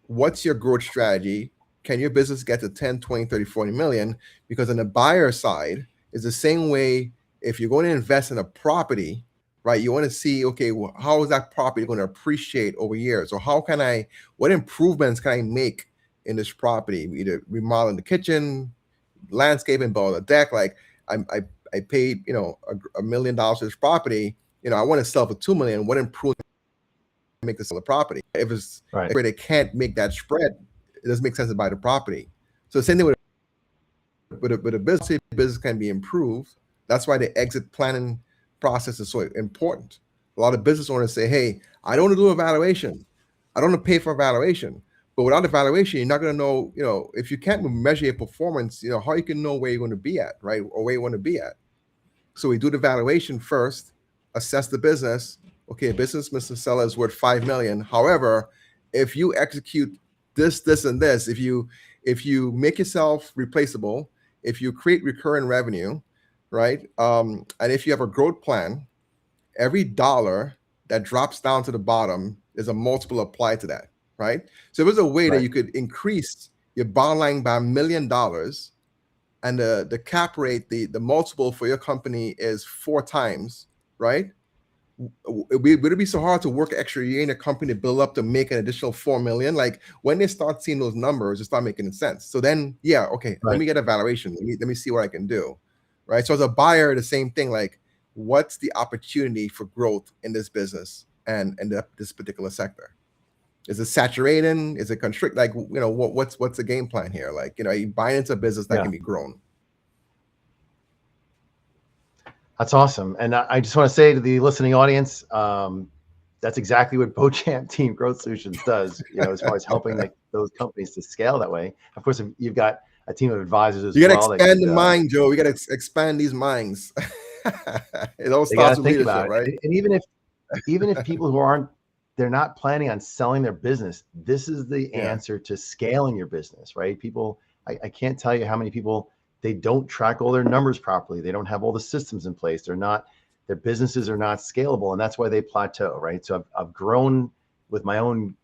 what's your growth strategy? Can your business get to 10, 20, 30, 40 million? Because on the buyer side is the same way. If you're going to invest in a property, right, you want to see, okay, well, how is that property going to appreciate over years? Or what improvements can I make in this property? Either remodeling the kitchen, landscaping, build a deck. Like I paid, $1 million for this property. I want to sell for 2 million. What improvement make this sell the property? If it's where they can't make that spread, it doesn't make sense to buy the property. So the same thing with a business can be improved. That's why the exit planning process is so important. A lot of business owners say, hey, I don't want to do a valuation. I don't want to pay for a valuation. But without a valuation, you're not going to know, if you can't measure your performance, how you can know where you're going to be at, right? Or where you want to be at. So we do the valuation first, assess the business. Okay, business, Mr. Seller, is worth 5 million. However, if you execute this, and this, if you make yourself replaceable, if you create recurring revenue, right? And if you have a growth plan, every dollar that drops down to the bottom is a multiple applied to that, right? So if there's a way that you could increase your bottom line by $1 million, and the cap rate, the multiple for your company is 4 times, right? Would it be so hard to work extra year in a company to build up to make an additional 4 million? Like when they start seeing those numbers, it start making sense. So then, let me get a valuation. Let me see what I can do, right? So as a buyer, the same thing. Like, what's the opportunity for growth in this business and this particular sector? Is it saturating? Is it constrict? Like, what's the game plan here? Like, are you buying into a business that can be grown?
That's awesome. And I just want to say to the listening audience, that's exactly what Beauchamp Team Growth Solutions does, as far as helping those companies to scale that way. Of course, you've got a team of advisors as well.
You got to expand the mind, Joe. We got to expand these minds. It all starts with leadership, right?
And even if people who they're not planning on selling their business, this is the answer to scaling your business, right? People, I can't tell you how many people, they don't track all their numbers properly. They don't have all the systems in place. Their businesses are not scalable, and that's why they plateau, right? So I've grown with my own,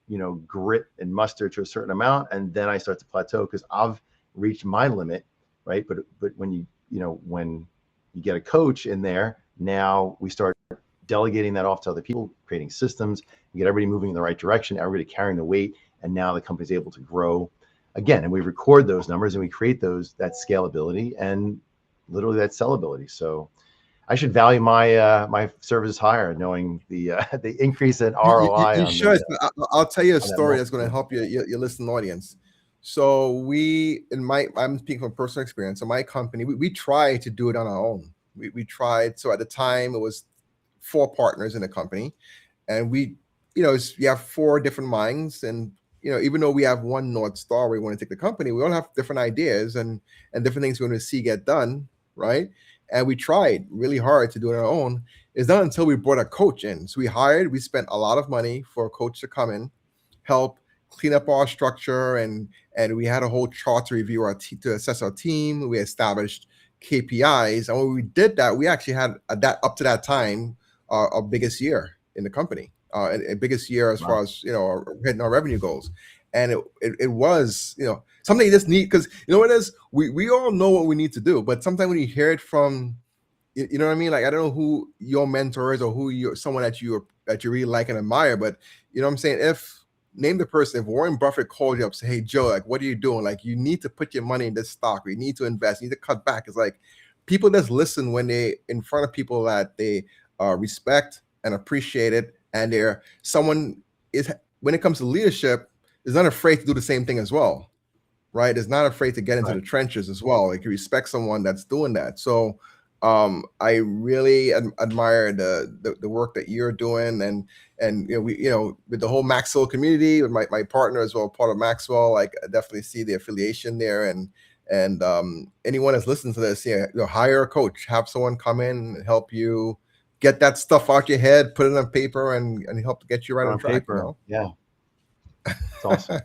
grit and muster to a certain amount, and then I start to plateau because I've reached my limit, right? But when when you get a coach in there, now we start delegating that off to other people, creating systems, you get everybody moving in the right direction, everybody carrying the weight, and now the company's able to grow again. And we record those numbers and we create that scalability and literally that sellability. So I should value my my services higher, knowing the increase in ROI.
You should. I'll tell you a story that's going to help your listening audience. So I'm speaking from personal experience. So my company, we tried to do it on our own. We tried. So at the time, it was 4 partners in the company, and we have 4 different minds, and even though we have one North Star where we want to take the company, we all have different ideas and different things we want to see get done, right? And we tried really hard to do it on our own. It's not until we brought a coach in. So we spent a lot of money for a coach to come in, help clean up our structure, and we had a whole chart to review to assess our team. We established KPIs. And when we did that, we actually had that up to that time our biggest year in the company, and biggest year as far as hitting our revenue goals. And it was something you just need, because what it is, we all know what we need to do, but sometimes when you hear it from you know what I mean, like I don't know who your mentor is or who you're someone that you really like and admire, but you know what I'm saying, name the person. If Warren Buffett called you up, say, hey Joe, like what are you doing? Like you need to put your money in this stock, or you need to invest, you need to cut back. It's like people just listen when they in front of people that they respect and appreciate it, and they're someone is when it comes to leadership is not afraid to do the same thing as well, right? Is not afraid to get into the trenches as well. Like you respect someone that's doing that. So I really admire the work that you're doing, and we with the whole Maxwell community, with my partner as well, part of Maxwell. Like I definitely see the affiliation there, and anyone that's listening to this, hire a coach, have someone come in and help you get that stuff out your head, put it on paper, and help to get you right on track.
Paper. Yeah, it's awesome.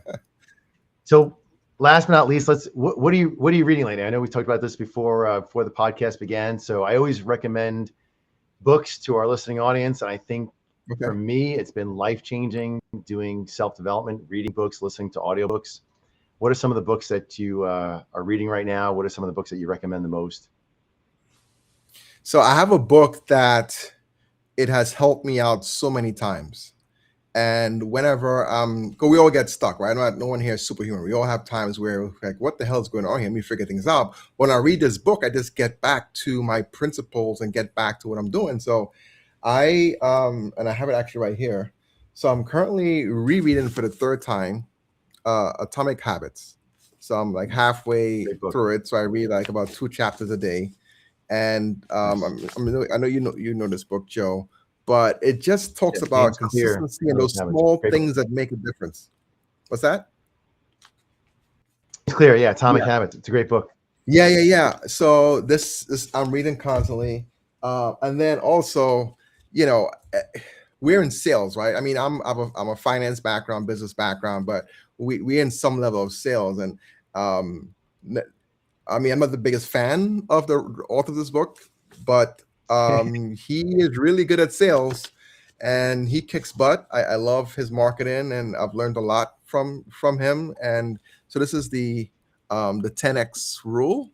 So, last but not least, what are you reading lately? I know we talked about this before the podcast began. So I always recommend books to our listening audience, and I think for me, it's been life-changing doing self-development, reading books, listening to audiobooks. What are some of the books that you are reading right now? What are some of the books that you recommend the most?
So I have a book that it has helped me out so many times. And whenever, because we all get stuck, right? No one here is superhuman. We all have times where like, what the hell is going on here? Let me figure things out. When I read this book, I just get back to my principles and get back to what I'm doing. So and I have it actually right here. So I'm currently rereading for the third time, Atomic Habits. So I'm like halfway through it. So I read like about 2 chapters a day. And I know you know this book, Joe. But it just talks about consistency and those small things that make a difference. What's that?
It's clear. Yeah. Atomic Habits. It's a great book.
Yeah. So this I'm reading constantly. And then also, we're in sales, right? I mean, I'm a finance background, business background, but we're in some level of sales. And I mean, I'm not the biggest fan of the author of this book, but he is really good at sales and he kicks butt. I love his marketing, and I've learned a lot from him. And so this is the 10X rule.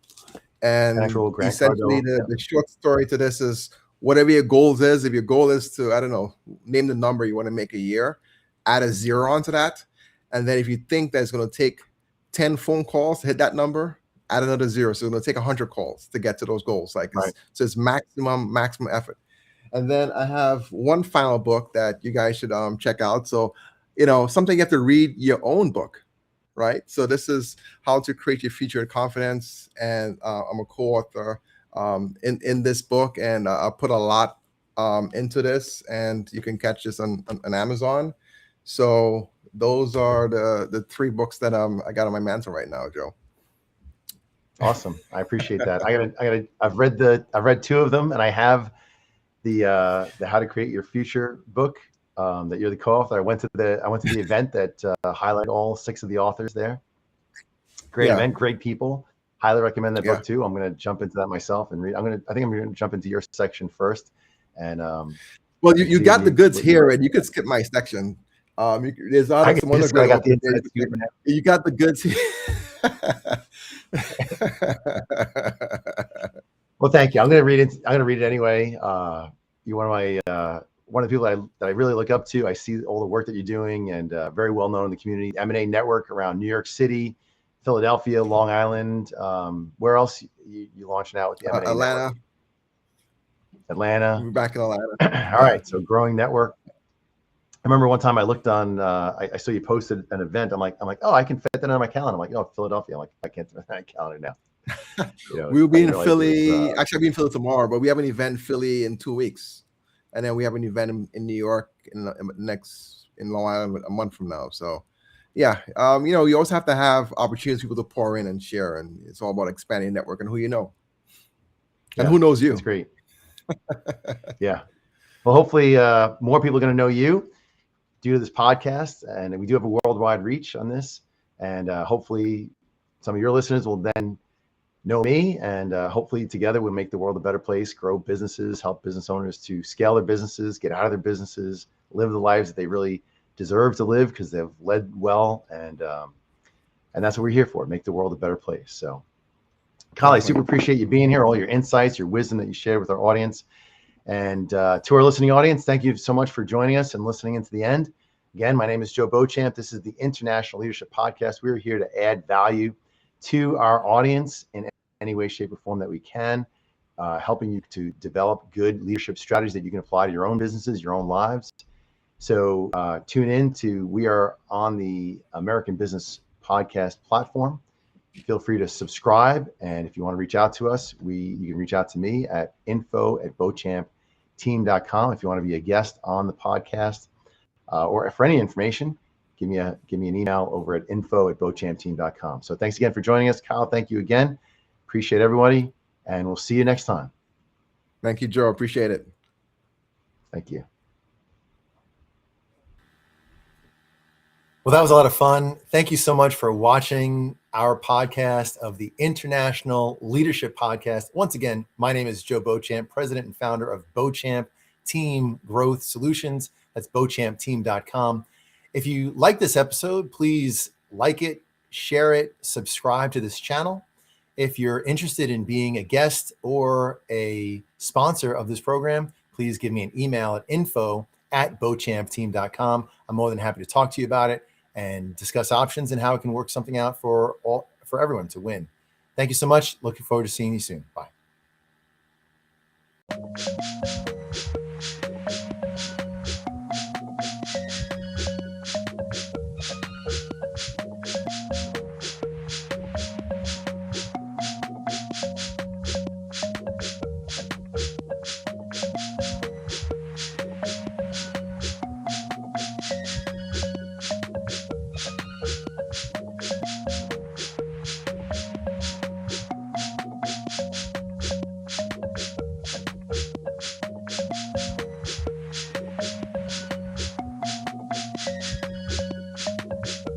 And essentially the short story to this is whatever your goals is, if your goal is to, I don't know, name the number you want to make a year, add a 0 onto that. And then if you think that it's going to take 10 phone calls to hit that number, add another 0. So it's going to take 100 calls to get to those goals. So it's maximum effort. And then I have one final book that you guys should check out. So, something you have to read your own book, right? So this is How to Create Your Future Confidence. And I'm a co-author in this book, and I put a lot into this, and you can catch this on Amazon. So those are the 3 books that I got on my mantle right now, Joe.
Awesome. I appreciate that. I've read 2 of them, and I have the How to Create Your Future book that you're the co-author. I went to the event that highlighted all 6 of the authors there. Great event, great people. Highly recommend that book too. I'm going to jump into that myself and read. I think I'm going to jump into your section first. And
well, you got the goods here, and you could skip my section. There's some other great. You got the goods here.
Well, thank you. I'm going to read it. I'm going to read it anyway. You're one of the people that I really look up to. I see all the work that you're doing, and very well known in the community. M&A network around New York City, Philadelphia, Long Island. Where else you launching out with the M&A network? Atlanta.
We're back in Atlanta.
All right. So growing network. I remember one time I looked on, I saw you posted an event. I'm like, oh, I can fit that on my calendar. I'm like, oh, Philadelphia. I'm like, I can't fit that on my calendar now.
We'll be in Philly. Actually, I'll be in Philly tomorrow, but we have an event in Philly in 2 weeks. And then we have an event in New York in Long Island a month from now. So yeah, you also have to have opportunities for people to pour in and share. And it's all about expanding network and who you know. And who knows you.
That's great. Yeah. Well, hopefully more people are going to know you due to this podcast, and we do have a worldwide reach on this, and hopefully some of your listeners will then know me, and hopefully together we'll make the world a better place, grow businesses, help business owners to scale their businesses, get out of their businesses, live the lives that they really deserve to live because they've led well. And that's what we're here for, make the world a better place. So Kyle, I super appreciate you being here, all your insights, your wisdom that you shared with our audience. And to our listening audience, thank you so much for joining us and listening into the end. Again, my name is Joe Beauchamp. This is the International Leadership Podcast. We're here to add value to our audience in any way, shape, or form that we can, helping you to develop good leadership strategies that you can apply to your own businesses, your own lives. So tune in to, we are on the American Business Podcast platform. Feel free to subscribe. And if you want to reach out to us, you can reach out to me at info@beauchampteam.com. If you want to be a guest on the podcast or for any information, give me an email over at info@beauchampteam.com. So thanks again for joining us. Kyle, thank you again. Appreciate everybody. And we'll see you next time.
Thank you, Joe. Appreciate it.
Thank you. Well, that was a lot of fun. Thank you so much for watching our podcast of the International Leadership Podcast. Once again, my name is Joe Beauchamp, president and founder of Beauchamp Team Growth Solutions. That's beauchampteam.com. If you like this episode, please like it, share it, subscribe to this channel. If you're interested in being a guest or a sponsor of this program, please give me an email at info@beauchampteam.com. I'm more than happy to talk to you about it and discuss options and how it can work something out for everyone to win. Thank you so much. Looking forward to seeing you soon. Bye.